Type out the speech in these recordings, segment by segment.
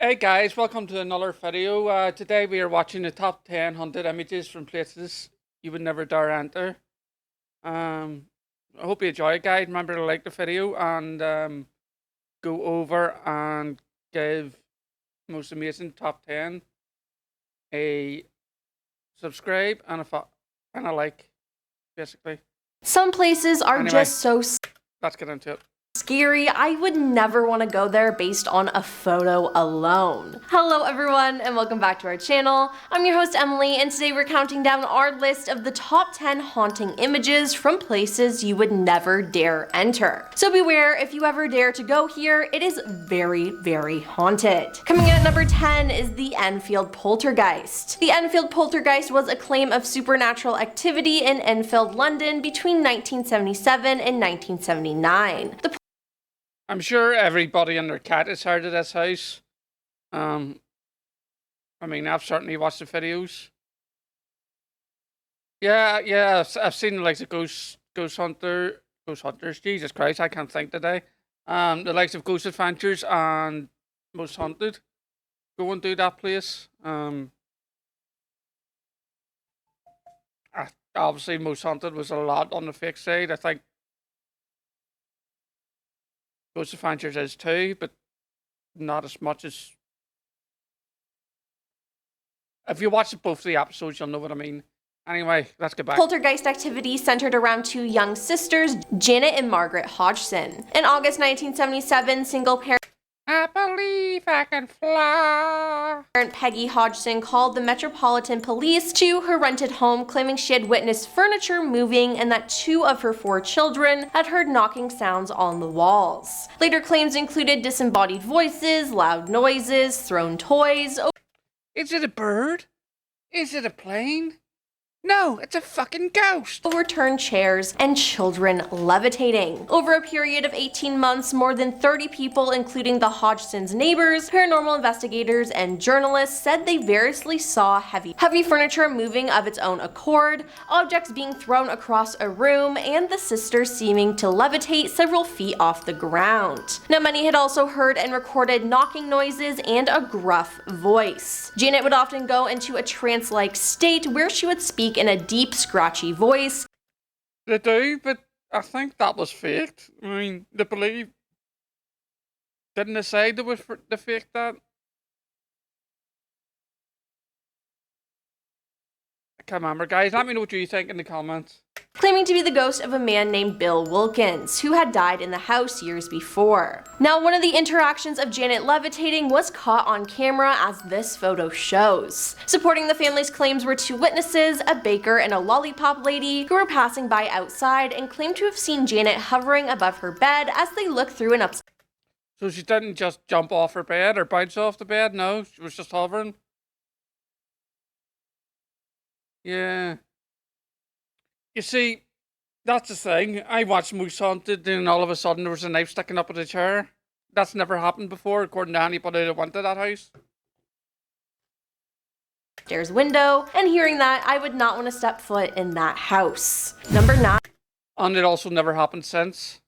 Hey guys, welcome to another video. Today we are watching the top 10 haunted images from places you would never dare enter. I hope you enjoy it, guys. Remember to like the video and go over and give most amazing top 10 a subscribe and a like, basically. Some places are Anyway, just so let's get into it. scary, I would never want to go there based on a photo alone. Hello everyone and welcome back to our channel. I'm your host Emily and today we're counting down our list of the top 10 haunting images from places you would never dare enter. So beware, if you ever dare to go here, it is very, very haunted. Coming in at number 10 is the Enfield Poltergeist. The Enfield Poltergeist was a claim of supernatural activity in Enfield, London between 1977 and 1979. I'm sure everybody and their cat has heard of this house. I mean, I've certainly watched the videos. Yeah, I've seen the likes of Ghost Hunters. Jesus Christ, I can't think today. The likes of Ghost Adventures and Most Haunted. Going to that place. Obviously, Most Haunted was a lot on the fake side. I think Ghost Adventures is too, but not as much as. If you watch both the episodes, you'll know what I mean. Anyway, let's get back. Poltergeist activity centered around two young sisters, Janet and Margaret Hodgson. In August 1977, single parent I believe I can fly. Peggy Hodgson called the Metropolitan Police to her rented home, claiming she had witnessed furniture moving and that two of her four children had heard knocking sounds on the walls. Later claims included disembodied voices, loud noises, thrown toys. Is it a bird? Is it a plane? No, it's a fucking ghost. Overturned chairs, and children levitating. Over a period of 18 months, more than 30 people, including the Hodgsons' neighbors, paranormal investigators, and journalists, said they variously saw heavy furniture moving of its own accord, objects being thrown across a room, and the sisters seeming to levitate several feet off the ground. Now, many had also heard and recorded knocking noises and a gruff voice. Janet would often go into a trance-like state where she would speak in a deep, scratchy voice. They do, but I think that was faked. I mean, they believe. Didn't they say they faked that? I can't remember, guys. Let me know what you think in the comments. Claiming to be the ghost of a man named Bill Wilkins, who had died in the house years before. Now, one of the interactions of Janet levitating was caught on camera, as this photo shows. Supporting the family's claims were two witnesses, a baker and a lollipop lady, who were passing by outside and claimed to have seen Janet hovering above her bed as they looked through an upstairs. So she didn't just jump off her bed or bounce off the bed? No, she was just hovering? Yeah. You see, that's the thing. I watched Most Haunted and all of a sudden there was a knife sticking up at a chair. That's never happened before, according to anybody that went to that house. Window, and hearing that, I would not want to step foot in that house. Number 9. And it also never happened since.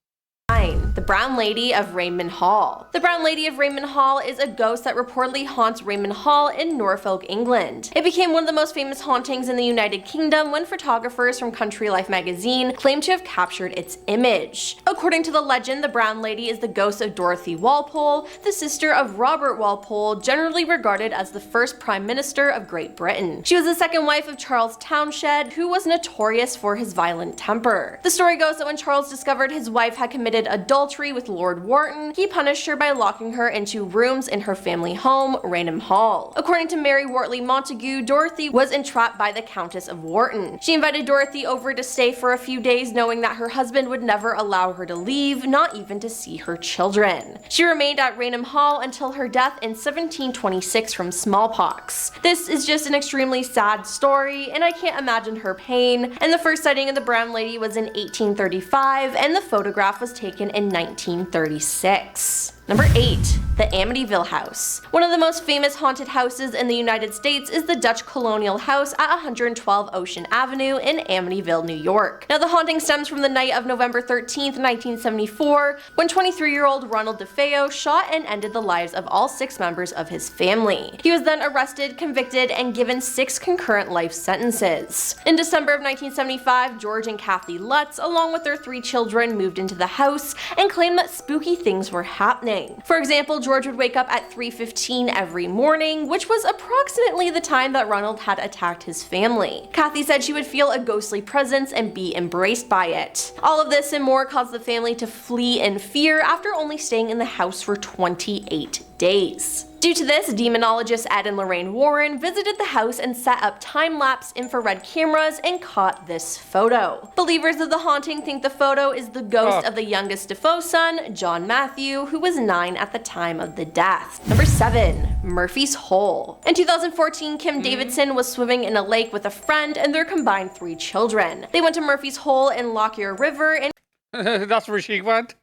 The Brown Lady of Raynham Hall. The Brown Lady of Raynham Hall is a ghost that reportedly haunts Raynham Hall in Norfolk, England. It became one of the most famous hauntings in the United Kingdom when photographers from Country Life magazine claimed to have captured its image. According to the legend, the Brown Lady is the ghost of Dorothy Walpole, the sister of Robert Walpole, generally regarded as the first Prime Minister of Great Britain. She was the second wife of Charles Townshend, who was notorious for his violent temper. The story goes that when Charles discovered his wife had committed adultery with Lord Wharton, he punished her by locking her into rooms in her family home, Raynham Hall. According to Mary Wortley Montagu, Dorothy was entrapped by the Countess of Wharton. She invited Dorothy over to stay for a few days, knowing that her husband would never allow her to leave, not even to see her children. She remained at Raynham Hall until her death in 1726 from smallpox. This is just an extremely sad story, and I can't imagine her pain. And the first sighting of the Brown Lady was in 1835, and the photograph was taken in 1936. Number 8. The Amityville House. One of the most famous haunted houses in the United States is the Dutch colonial house at 112 Ocean Avenue in Amityville, New York. Now, the haunting stems from the night of November 13th, 1974, when 23-year-old Ronald DeFeo shot and ended the lives of all 6 members of his family. He was then arrested, convicted, and given 6 concurrent life sentences. In December of 1975, George and Kathy Lutz, along with their 3 children, moved into the house and claimed that spooky things were happening. For example, George would wake up at 3:15 every morning, which was approximately the time that Ronald had attacked his family. Kathy said she would feel a ghostly presence and be embraced by it. All of this and more caused the family to flee in fear after only staying in the house for 28 days. Due to this, demonologists Ed and Lorraine Warren visited the house and set up time-lapse infrared cameras and caught this photo. Believers of the haunting think the photo is the ghost of the youngest Defoe son, John Matthew, who was 9 at the time of the death. Number 7. Murphy's Hole. In 2014, Kim Davidson was swimming in a lake with a friend and their combined 3 children. They went to Murphy's Hole in Lockyer River in That's where she went.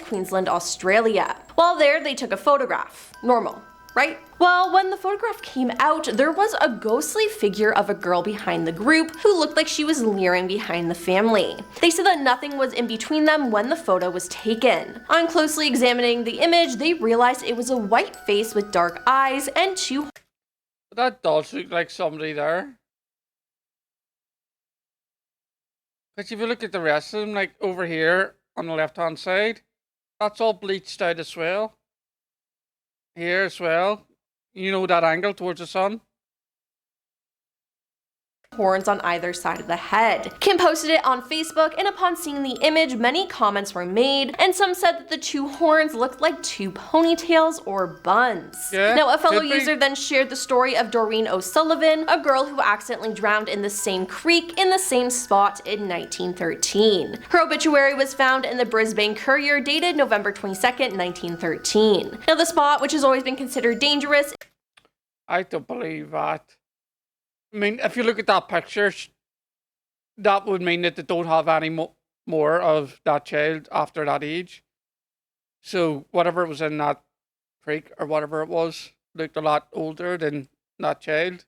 Queensland, Australia. While there, they took a photograph. Normal, right? Well, when the photograph came out, there was a ghostly figure of a girl behind the group who looked like she was leering behind the family. They said that nothing was in between them when the photo was taken. On closely examining the image, they realized it was a white face with dark eyes and 2 That does look like somebody there. Because if you look at the rest of them, like over here on the left-hand side, that's all bleached out as well. Here as well. You know that angle towards the sun? horns on either side of the head. Kim posted it on Facebook, and upon seeing the image, many comments were made, and some said that the 2 horns looked like 2 ponytails or buns. Yeah, now, a fellow user then shared the story of Doreen O'Sullivan, a girl who accidentally drowned in the same creek in the same spot in 1913. Her obituary was found in the Brisbane Courier dated November 22nd, 1913. Now, the spot, which has always been considered dangerous, I don't believe that. I mean, if you look at that picture, that would mean that they don't have any more of that child after that age. So whatever was in that creek or whatever it was looked a lot older than that child.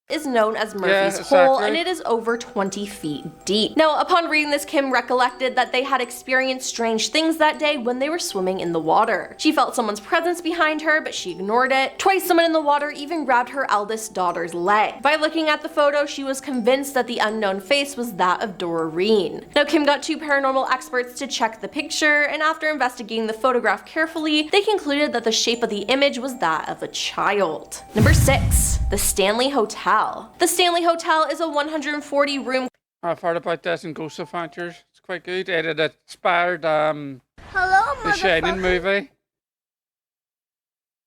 Is known as Murphy's Hole, and it is over 20 feet deep. Now, upon reading this, Kim recollected that they had experienced strange things that day when they were swimming in the water. She felt someone's presence behind her, but she ignored it. Twice, someone in the water even grabbed her eldest daughter's leg. By looking at the photo, she was convinced that the unknown face was that of Doreen. Now, Kim got 2 paranormal experts to check the picture, and after investigating the photograph carefully, they concluded that the shape of the image was that of a child. Number 6. The Stanley Hotel. The Stanley Hotel is a 140-room. I've heard about this in Ghost Adventures. It's quite good. It inspired Hello, the Shining movie.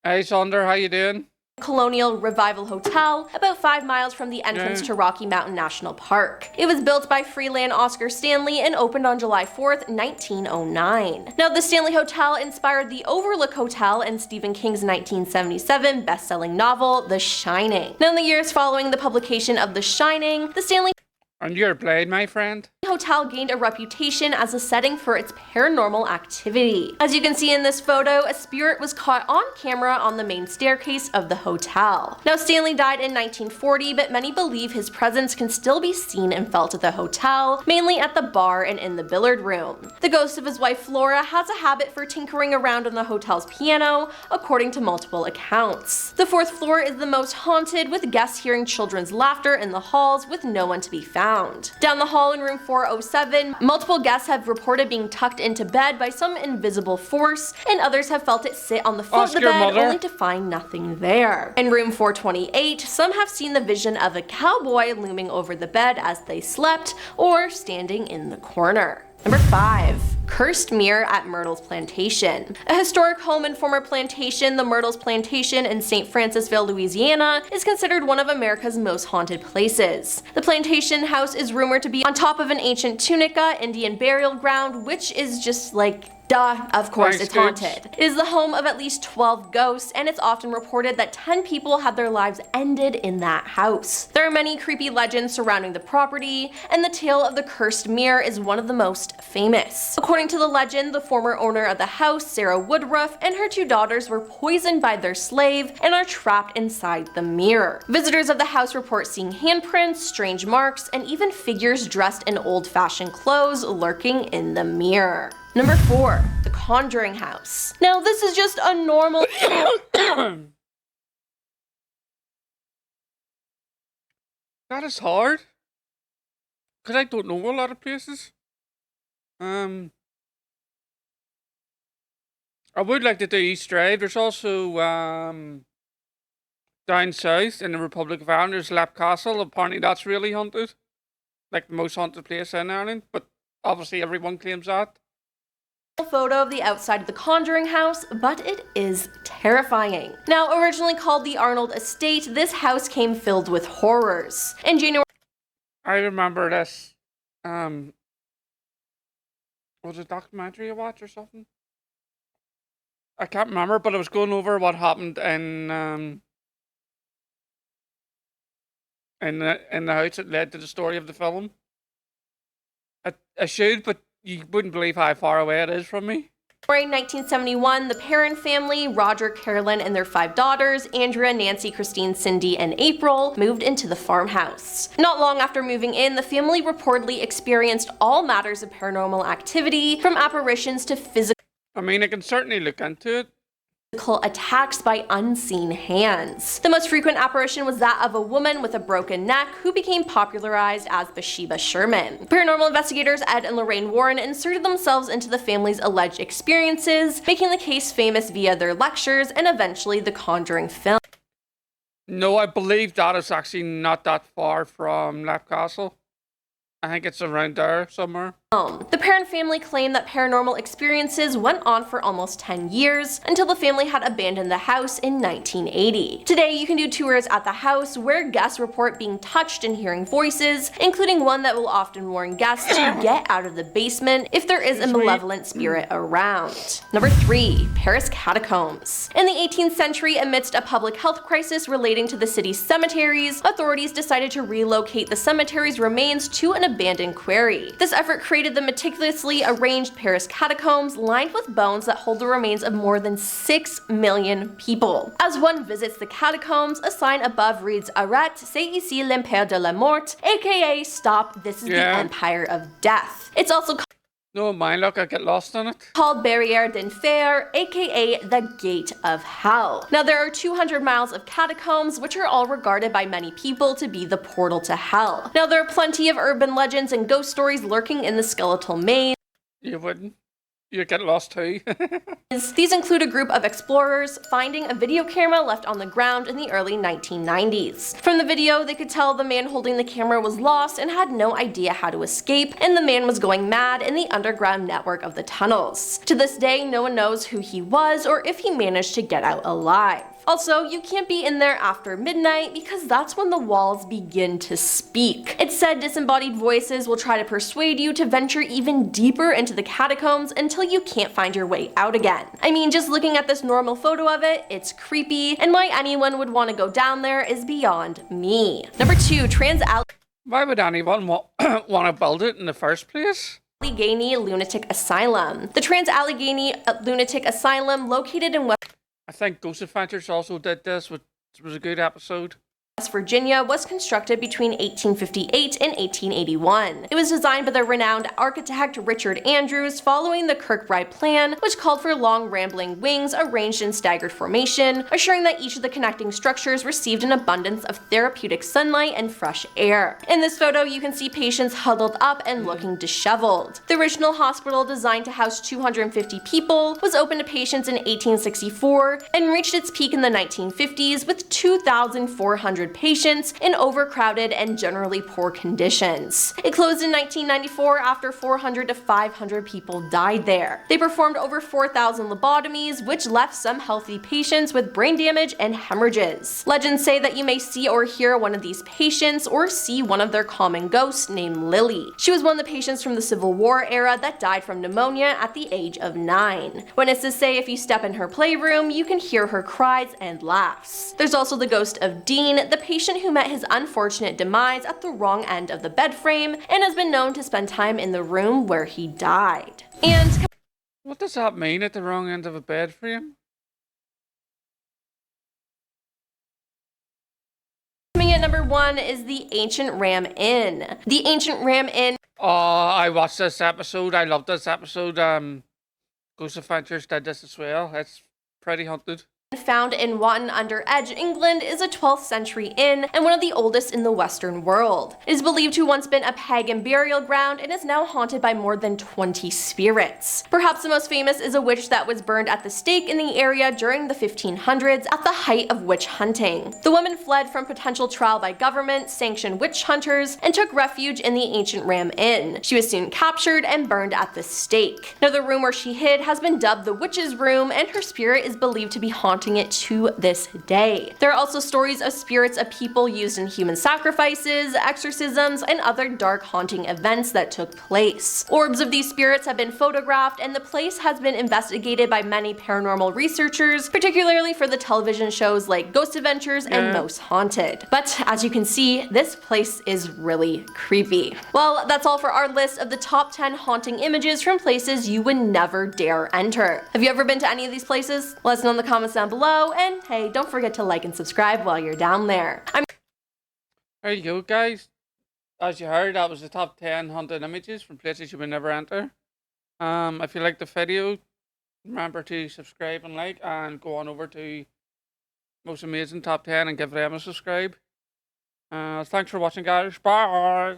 Hey, Sander, how you doing? Colonial Revival Hotel, about 5 miles from the entrance to Rocky Mountain National Park. It was built by freelance Oscar Stanley and opened on July 4th, 1909. Now, the Stanley Hotel inspired the Overlook Hotel and Stephen King's 1977 best-selling novel, The Shining. Now, in the years following the publication of The Shining, the Stanley And you're playing, my friend? Hotel gained a reputation as a setting for its paranormal activity. As you can see in this photo, a spirit was caught on camera on the main staircase of the hotel. Now, Stanley died in 1940, but many believe his presence can still be seen and felt at the hotel, mainly at the bar and in the billiard room. The ghost of his wife Flora has a habit for tinkering around on the hotel's piano, according to multiple accounts. The 4th floor is the most haunted, with guests hearing children's laughter in the halls with no one to be found. Down the hall in room 407, multiple guests have reported being tucked into bed by some invisible force, and others have felt it sit on the foot of the bed only to find nothing there. In room 428, some have seen the vision of a cowboy looming over the bed as they slept, or standing in the corner. Number 5. Cursed Mirror at Myrtle's Plantation. A historic home and former plantation, the Myrtle's Plantation in St. Francisville, Louisiana, is considered one of America's most haunted places. The plantation house is rumored to be on top of an ancient tunica Indian burial ground, which is just like Duh, of course Thanks, it's dudes. haunted. It is the home of at least 12 ghosts, and it's often reported that 10 people had their lives ended in that house. There are many creepy legends surrounding the property, and the tale of the cursed mirror is one of the most famous. According to the legend, the former owner of the house, Sarah Woodruff, and her 2 daughters were poisoned by their slave and are trapped inside the mirror. Visitors of the house report seeing handprints, strange marks, and even figures dressed in old-fashioned clothes lurking in the mirror. Number 4. The Conjuring House. Now this is just a normal That is hard. Because I don't know a lot of places. I would like to do East Drive. There's also down south in the Republic of Ireland, there's Lap Castle. Apparently that's really haunted. Like the most haunted place in Ireland. But obviously everyone claims that. photo of the outside of the Conjuring House, but it is terrifying. Now, originally called the Arnold Estate, this house came filled with horrors. In January I remember this. Was it a documentary I watched or something? I can't remember, but I was going over what happened in the house that led to the story of the film. I should, but you wouldn't believe how far away it is from me. 1971, the Perrin family, Roger, Carolyn, and their 5 daughters, Andrea, Nancy, Christine, Cindy, and April, moved into the farmhouse. Not long after moving in, the family reportedly experienced all matters of paranormal activity, from apparitions to physical I mean, I can certainly look into it. attacks by unseen hands. The most frequent apparition was that of a woman with a broken neck who became popularized as Bathsheba Sherman. Paranormal investigators Ed and Lorraine Warren inserted themselves into the family's alleged experiences, making the case famous via their lectures and eventually the Conjuring film. No, I believe that is actually not that far from Lap Castle. I think it's around there somewhere. The Perrin family claimed that paranormal experiences went on for almost 10 years until the family had abandoned the house in 1980. Today, you can do tours at the house where guests report being touched and hearing voices, including one that will often warn guests to get out of the basement if there is a malevolent spirit around. Number 3. Paris Catacombs. In the 18th century, amidst a public health crisis relating to the city's cemeteries, authorities decided to relocate the cemetery's remains to an abandoned quarry. This effort created the meticulously arranged Paris catacombs lined with bones that hold the remains of more than 6 million people. As one visits the catacombs, a sign above reads "Arrête, c'est ici l'empire de la mort," aka "Stop, this is the empire of death." It's also No, mind, look, I get lost in it. called Barrière d'Enfer, aka the Gate of Hell. Now, there are 200 miles of catacombs, which are all regarded by many people to be the portal to hell. Now, there are plenty of urban legends and ghost stories lurking in the skeletal maze. You wouldn't. You get lost too. These include a group of explorers finding a video camera left on the ground in the early 1990s. From the video, they could tell the man holding the camera was lost and had no idea how to escape, and the man was going mad in the underground network of the tunnels. To this day, no one knows who he was or if he managed to get out alive. Also, you can't be in there after midnight because that's when the walls begin to speak. It's said disembodied voices will try to persuade you to venture even deeper into the catacombs until you can't find your way out again. I mean, just looking at this normal photo of it, it's creepy, and why anyone would want to go down there is beyond me. Number 2. Why would anyone want to build it in the first place? Allegheny Lunatic Asylum. The Trans-Allegheny Lunatic Asylum, located in I think Ghost Adventures also did this, which was a good episode. West Virginia, was constructed between 1858 and 1881. It was designed by the renowned architect Richard Andrews following the Kirkbride plan, which called for long rambling wings arranged in staggered formation, assuring that each of the connecting structures received an abundance of therapeutic sunlight and fresh air. In this photo, you can see patients huddled up and looking disheveled. The original hospital, designed to house 250 people, was opened to patients in 1864 and reached its peak in the 1950s with 2,400 100 patients in overcrowded and generally poor conditions. It closed in 1994 after 400 to 500 people died there. They performed over 4,000 lobotomies, which left some healthy patients with brain damage and hemorrhages. Legends say that you may see or hear one of these patients or see one of their common ghosts named Lily. She was one of the patients from the Civil War era that died from pneumonia at the age of 9. Witnesses say if you step in her playroom, you can hear her cries and laughs. There's also the ghost of Dean, the patient who met his unfortunate demise at the wrong end of the bed frame and has been known to spend time in the room where he died. And What does that mean, at the wrong end of a bed frame? coming at number 1 is the Ancient Ram Inn. The Ancient Ram Inn Oh, I watched this episode. I loved this episode. Ghost Adventures did this as well. It's pretty haunted. found in Watton-under-Edge, England, is a 12th century inn and one of the oldest in the Western world. It is believed to have once been a pagan burial ground and is now haunted by more than 20 spirits. Perhaps the most famous is a witch that was burned at the stake in the area during the 1500s at the height of witch hunting. The woman fled from potential trial by government-sanctioned witch hunters and took refuge in the Ancient Ram Inn. She was soon captured and burned at the stake. Now, the room where she hid has been dubbed the Witch's Room, and her spirit is believed to be haunting it to this day. There are also stories of spirits of people used in human sacrifices, exorcisms, and other dark haunting events that took place. Orbs of these spirits have been photographed, and the place has been investigated by many paranormal researchers, particularly for the television shows like Ghost Adventures and Most Haunted. But as you can see, this place is really creepy. Well, that's all for our list of the top 10 haunting images from places you would never dare enter. Have you ever been to any of these places? Let us know in the comments down below, and hey, don't forget to like and subscribe while you're down there. There you go, guys. As you heard, that was the top 10 haunted images from places you would never enter. If you liked the video, remember to subscribe and like, and go on over to Most Amazing Top 10 and give them a subscribe. Thanks for watching, guys. Bye.